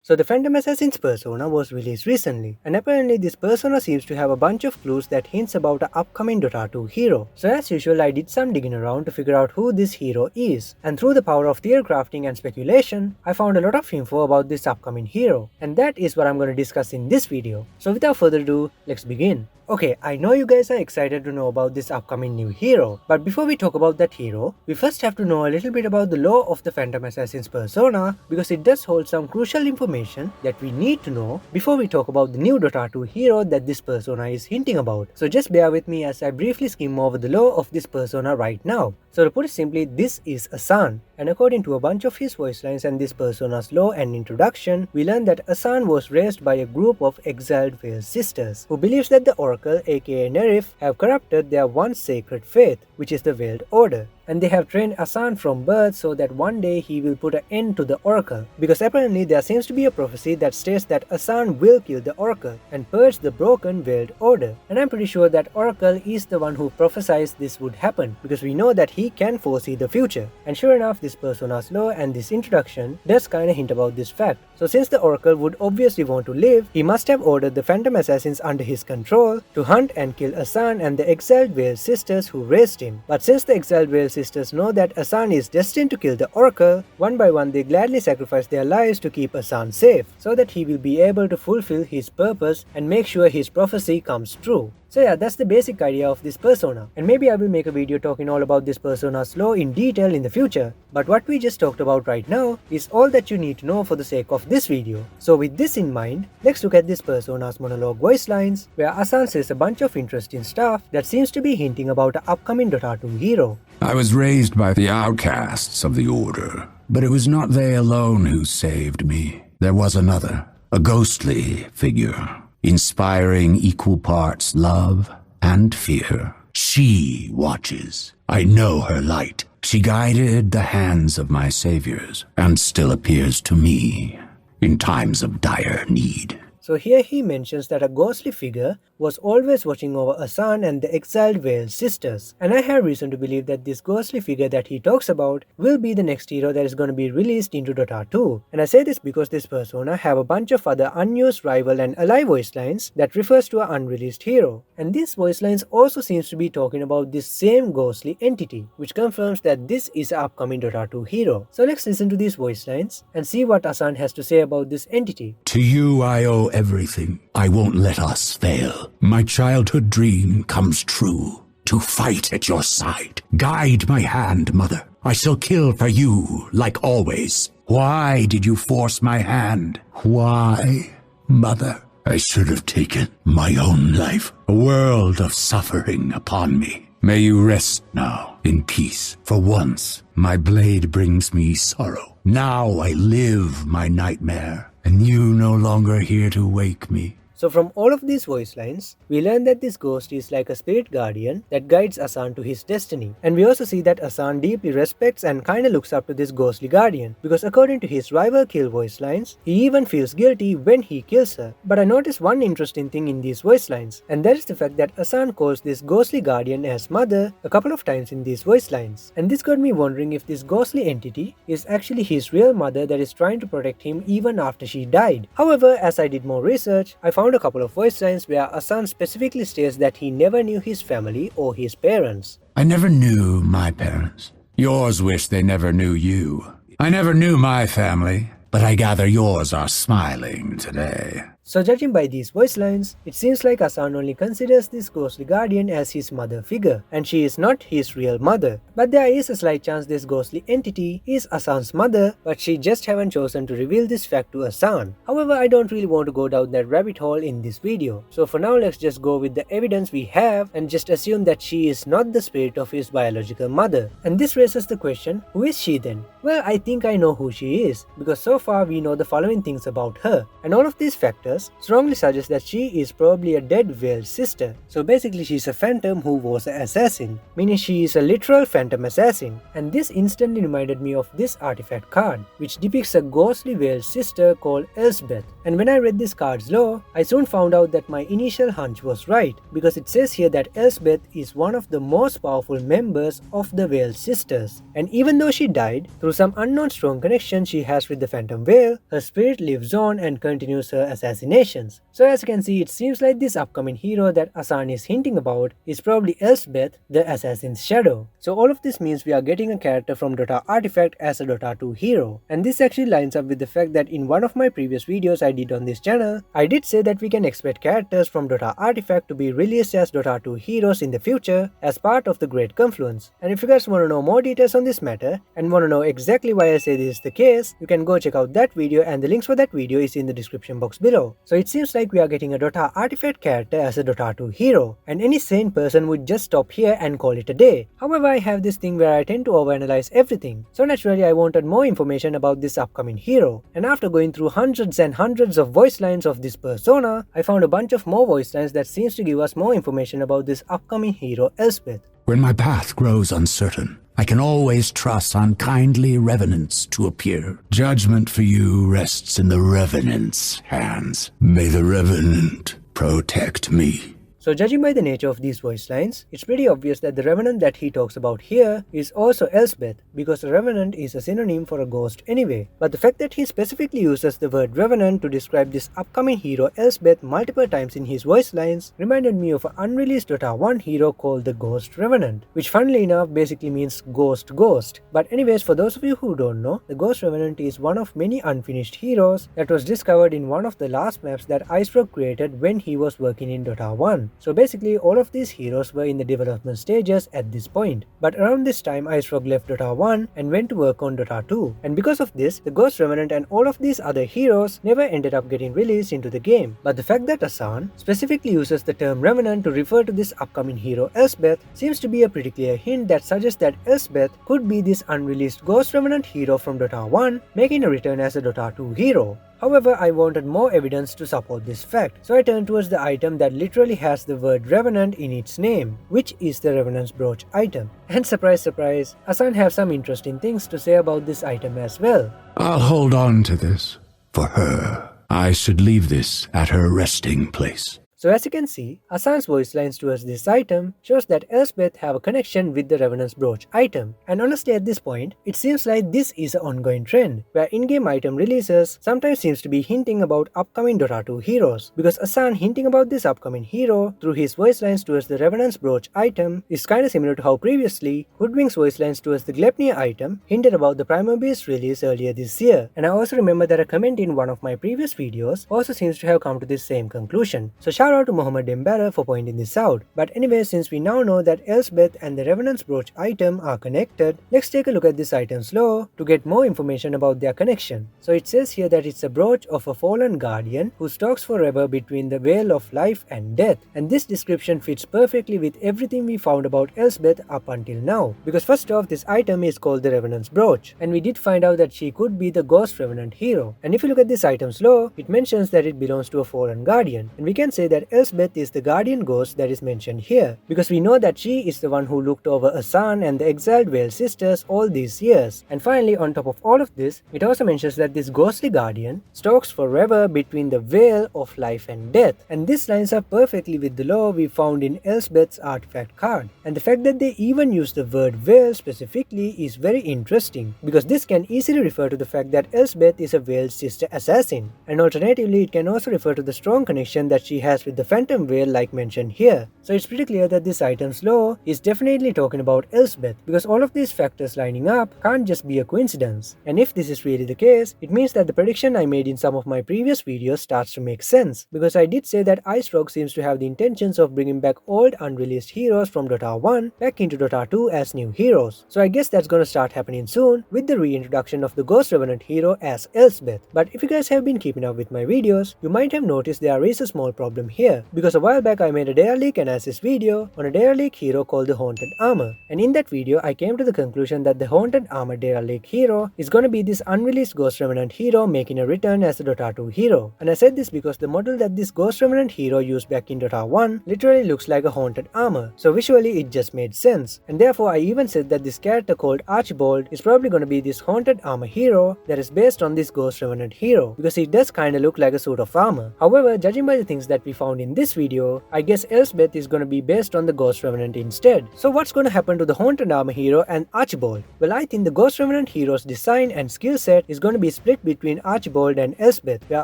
So the Phantom Assassin's persona was released recently, and apparently this persona seems to have a bunch of clues that hints about an upcoming Dota 2 hero. So as usual, I did some digging around to figure out who this hero is, and through the power of theory crafting and speculation, I found a lot of info about this upcoming hero, and that is what I'm going to discuss in this video. So without further ado, let's begin. Okay, I know you guys are excited to know about this upcoming new hero, but before we talk about that hero, we first have to know a little bit about the lore of the Phantom Assassin's persona, because it does hold some crucial information that we need to know before we talk about the new Dota 2 hero that this persona is hinting about. So just bear with me as I briefly skim over the lore of this persona right now. So to put it simply, this is Asan, and according to a bunch of his voice lines and this persona's lore and introduction, we learn that Asan was raised by a group of exiled Veil sisters, who believes that the Oracle aka Nerif have corrupted their once sacred faith, which is the Veiled Order. And they have trained Asan from birth so that one day he will put an end to the Oracle, because apparently there seems to be a prophecy that states that Asan will kill the Oracle and purge the broken Veiled Order. And I'm pretty sure that Oracle is the one who prophesied this would happen, because we know that he can foresee the future. And sure enough, this persona's lore and this introduction does kinda hint about this fact. So since the Oracle would obviously want to live, he must have ordered the Phantom Assassins under his control to hunt and kill Asan and the exiled Veil sisters who raised him. But since the exiled Veil sisters know that Asan is destined to kill the Oracle, one by one they gladly sacrifice their lives to keep Asan safe, so that he will be able to fulfill his purpose and make sure his prophecy comes true. So yeah, that's the basic idea of this persona, and maybe I will make a video talking all about this persona's lore in detail in the future, but what we just talked about right now is all that you need to know for the sake of this video. So with this in mind, let's look at this persona's monologue voice lines, where Asan says a bunch of interesting stuff that seems to be hinting about an upcoming Dota 2 hero. I was raised by the outcasts of the Order, but it was not they alone who saved me. There was another, a ghostly figure, inspiring equal parts love and fear. She watches. I know her light. She guided the hands of my saviors and still appears to me in times of dire need. So here he mentions that a ghostly figure was always watching over Asan and the exiled Veil sisters, and I have reason to believe that this ghostly figure that he talks about will be the next hero that is going to be released into Dota 2. And I say this because this persona have a bunch of other unused rival and ally voice lines that refers to an unreleased hero, and these voice lines also seems to be talking about this same ghostly entity, which confirms that this is an upcoming Dota 2 hero. So let's listen to these voice lines and see what Asan has to say about this entity. To you I owe everything. I won't let us fail. My childhood dream comes true. To fight at your side. Guide my hand, Mother. I shall kill for you, like always. Why did you force my hand? Why, Mother? I should have taken my own life. A world of suffering upon me. May you rest now in peace. For once, my blade brings me sorrow. Now I live my nightmare, and you no longer here to wake me. So from all of these voice lines, we learn that this ghost is like a spirit guardian that guides Asan to his destiny. And we also see that Asan deeply respects and kinda looks up to this ghostly guardian, because according to his rival kill voice lines, he even feels guilty when he kills her. But I noticed one interesting thing in these voice lines, and that is the fact that Asan calls this ghostly guardian as mother a couple of times in these voice lines. And this got me wondering if this ghostly entity is actually his real mother that is trying to protect him even after she died. However, as I did more research, I found a couple of voice lines where Asan specifically states that he never knew his family or his parents. I never knew my parents. Yours wish they never knew you. I never knew my family, but I gather yours are smiling today. So judging by these voice lines, it seems like Asan only considers this ghostly guardian as his mother figure, and she is not his real mother. But there is a slight chance this ghostly entity is Asan's mother, but she just haven't chosen to reveal this fact to Asan. However, I don't really want to go down that rabbit hole in this video. So for now, let's just go with the evidence we have and just assume that she is not the spirit of his biological mother. And this raises the question, who is she then? Well, I think I know who she is, because so far we know the following things about her. And all of these factors members strongly suggest that she is probably a dead Veil's sister. So basically she's a phantom who was an assassin, meaning she is a literal phantom assassin. And this instantly reminded me of this artifact card, which depicts a ghostly Veil's sister called Elspeth. And when I read this card's lore, I soon found out that my initial hunch was right, because it says here that Elspeth is one of the most powerful members of the Veil sisters. And even though she died, through some unknown strong connection she has with the Phantom Veil, her spirit lives on and continues her assassinations. So as you can see, it seems like this upcoming hero that Asan is hinting about is probably Elspeth, the assassin's shadow. So all of this means we are getting a character from Dota Artifact as a Dota 2 hero. And this actually lines up with the fact that in one of my previous videos I did on this channel, I did say that we can expect characters from Dota Artifact to be released as Dota 2 heroes in the future as part of the Great Confluence. And if you guys want to know more details on this matter and want to know exactly why I say this is the case, you can go check out that video, and the links for that video is in the description box below. So it seems like we are getting a Dota Artifact character as a Dota 2 hero, and any sane person would just stop here and call it a day. However, I have this thing where I tend to overanalyze everything, so naturally I wanted more information about this upcoming hero. And after going through hundreds and hundreds of voice lines of this persona, I found a bunch of more voice lines that seems to give us more information about this upcoming hero Elspeth. When my path grows uncertain, I can always trust unkindly revenants to appear. Judgment for you rests in the revenant's hands. May the revenant protect me. So judging by the nature of these voice lines, it's pretty obvious that the Revenant that he talks about here is also Elspeth, because a Revenant is a synonym for a ghost anyway. But the fact that he specifically uses the word Revenant to describe this upcoming hero Elspeth multiple times in his voice lines reminded me of an unreleased Dota 1 hero called the Ghost Revenant, which funnily enough basically means ghost. But anyways, for those of you who don't know, the Ghost Revenant is one of many unfinished heroes that was discovered in one of the last maps that IceFrog created when he was working in Dota 1. So basically all of these heroes were in the development stages at this point. But around this time IceFrog left Dota 1 and went to work on Dota 2. And because of this, the Ghost Revenant and all of these other heroes never ended up getting released into the game. But the fact that Asan specifically uses the term Revenant to refer to this upcoming hero Elspeth seems to be a pretty clear hint that suggests that Elspeth could be this unreleased Ghost Revenant hero from Dota 1 making a return as a Dota 2 hero. However, I wanted more evidence to support this fact, so I turned towards the item that literally has the word Revenant in its name, which is the Revenant's Brooch item. And surprise surprise, Asan have some interesting things to say about this item as well. I'll hold on to this. For her, I should leave this at her resting place. So as you can see, Asan's voice lines towards this item shows that Elspeth have a connection with the Revenant's Brooch item. And honestly at this point, it seems like this is an ongoing trend, where in-game item releases sometimes seems to be hinting about upcoming Dota 2 heroes, because Asan hinting about this upcoming hero through his voice lines towards the Revenant's Brooch item is kinda similar to how previously Hoodwink's voice lines towards the Glepnir item hinted about the Primal Beast release earlier this year. And I also remember that a comment in one of my previous videos also seems to have come to this same conclusion. So shout out to Mohammed Dembara for pointing this out. But anyway, since we now know that Elspeth and the Revenant's Brooch item are connected, let's take a look at this item's lore to get more information about their connection. So it says here that it's a brooch of a fallen guardian who stalks forever between the veil of life and death. And this description fits perfectly with everything we found about Elspeth up until now. Because first off, this item is called the Revenant's Brooch, and we did find out that she could be the Ghost Revenant hero. And if you look at this item's lore, it mentions that it belongs to a fallen guardian. And we can say that Elspeth is the guardian ghost that is mentioned here, because we know that she is the one who looked over Asan and the exiled Veil sisters all these years. And finally, on top of all of this, it also mentions that this ghostly guardian stalks forever between the veil of life and death. And this lines up perfectly with the lore we found in Elspeth's artifact card. And the fact that they even use the word veil specifically is very interesting, because this can easily refer to the fact that Elspeth is a Veil's sister assassin. And alternatively, it can also refer to the strong connection that she has with the Phantom Veil like mentioned here. So it's pretty clear that this item's lore is definitely talking about Elspeth, because all of these factors lining up can't just be a coincidence. And if this is really the case, it means that the prediction I made in some of my previous videos starts to make sense, because I did say that IceFrog seems to have the intentions of bringing back old unreleased heroes from Dota 1 back into Dota 2 as new heroes. So I guess that's gonna start happening soon with the reintroduction of the Ghost Revenant hero as Elspeth. But if you guys have been keeping up with my videos, you might have noticed there is a small problem here, because a while back I made a data leak analysis video on a data leak hero called the Haunted Armor, and in that video I came to the conclusion that the Haunted Armor data leak hero is gonna be this unreleased Ghost Revenant hero making a return as a Dota 2 hero. And I said this because the model that this Ghost Revenant hero used back in Dota 1 literally looks like a Haunted Armor, so visually it just made sense, and therefore I even said that this character called Archibald is probably gonna be this Haunted Armor hero that is based on this Ghost Revenant hero, because it does kinda look like a suit of armor. However, judging by the things that we found in this video, I guess Elspeth is gonna be based on the Ghost Revenant instead. So what's gonna happen to the Haunted Armor hero and Archibald? Well, I think the Ghost Revenant hero's design and skill set is gonna be split between Archibald and Elspeth, where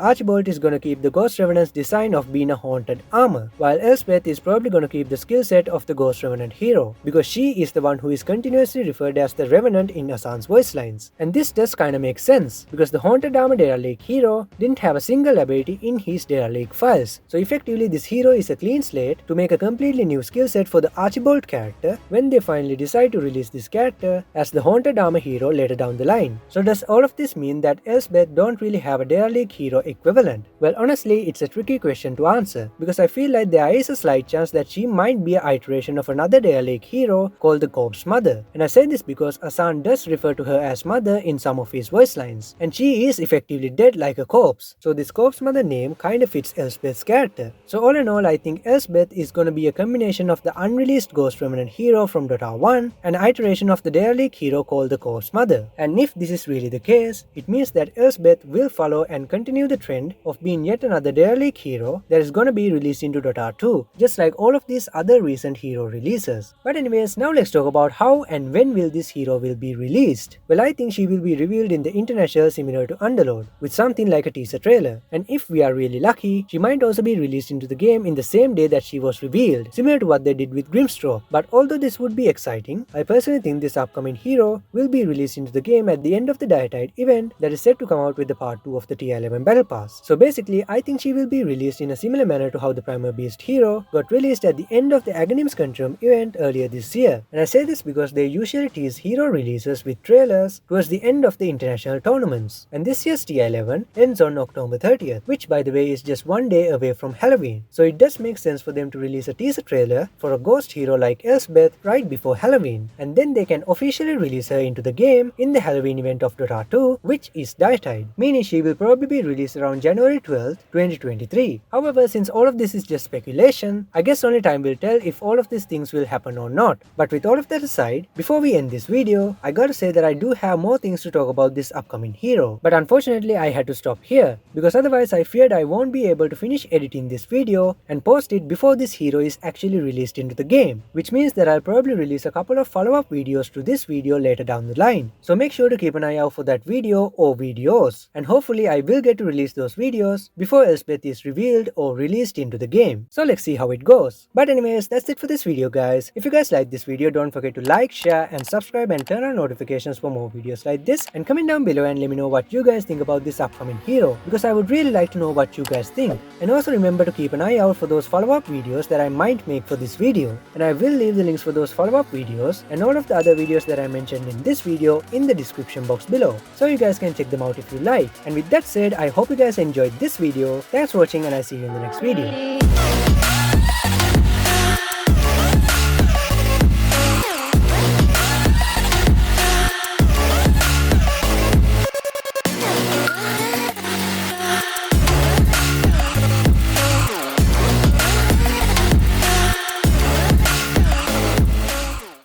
Archibald is gonna keep the Ghost Revenant's design of being a Haunted Armor, while Elspeth is probably gonna keep the skill set of the Ghost Revenant hero, because she is the one who is continuously referred as the Revenant in Asan's voice lines. And this does kinda make sense, because the Haunted Armor data leak hero didn't have a single ability in his data leak files, so effectively this hero is a clean slate to make a completely new skill set for the Archibald character when they finally decide to release this character as the Haunted Armor hero later down the line. So does all of this mean that Elspeth don't really have a data leak hero equivalent? Well, honestly, it's a tricky question to answer, because I feel like there is a slight chance that she might be an iteration of another data leak hero called the Corpse Mother, and I say this because Asan does refer to her as Mother in some of his voice lines, and she is effectively dead like a corpse, so this Corpse Mother name kinda fits Elspeth's character. So all in all, I think Elspeth is gonna be a combination of the unreleased Ghost Revenant hero from Dota 1 and an iteration of the data leak hero called the Corpse Mother. And if this is really the case, it means that Elspeth will follow and continue the trend of being yet another data leak hero that is gonna be released into Dota 2, just like all of these other recent hero releases. But anyways, now let's talk about how and when will this hero will be released. Well, I think she will be revealed in the international similar to Underlord, with something like a teaser trailer, and if we are really lucky, she might also be released into the game in the same day that she was revealed, similar to what they did with Grimstroke. But although this would be exciting, I personally think this upcoming hero will be released into the game at the end of the Dietide event that is set to come out with the part 2 of the Tier 11 Battle Pass. So basically, I think she will be released in a similar manner to how the Primal Beast hero got released at the end of the Aghanims Conundrum event earlier this year. And I say this because they usually tease hero releases with trailers towards the end of the international tournaments. And this year's Tier 11 ends on October 30th, which by the way is just one day away from Halloween. So it does make sense for them to release a teaser trailer for a ghost hero like Elspeth right before Halloween, and then they can officially release her into the game in the Halloween event of Dota 2, which is Dietide, meaning she will probably be released around January 12th, 2023. However, since all of this is just speculation, I guess only time will tell if all of these things will happen or not. But with all of that aside, before we end this video, I gotta say that I do have more things to talk about this upcoming hero, but unfortunately I had to stop here, because otherwise I feared I won't be able to finish editing this video and post it before this hero is actually released into the game, which means that I'll probably release a couple of follow-up videos to this video later down the line. So make sure to keep an eye out for that video or videos, and hopefully I will get to release those videos before Elspeth is revealed or released into the game. So let's see how it goes. But anyways, that's it for this video guys. If you guys like this video, don't forget to like, share and subscribe and turn on notifications for more videos like this, and comment down below and let me know what you guys think about this upcoming hero, because I would really like to know what you guys think. And also remember to keep an eye out for those follow-up videos that I might make for this video, and I will leave the links for those follow-up videos and all of the other videos that I mentioned in this video in the description box below, so you guys can check them out if you like. And with that said, I hope you guys enjoyed this video. Thanks for watching and I'll see you in the next video.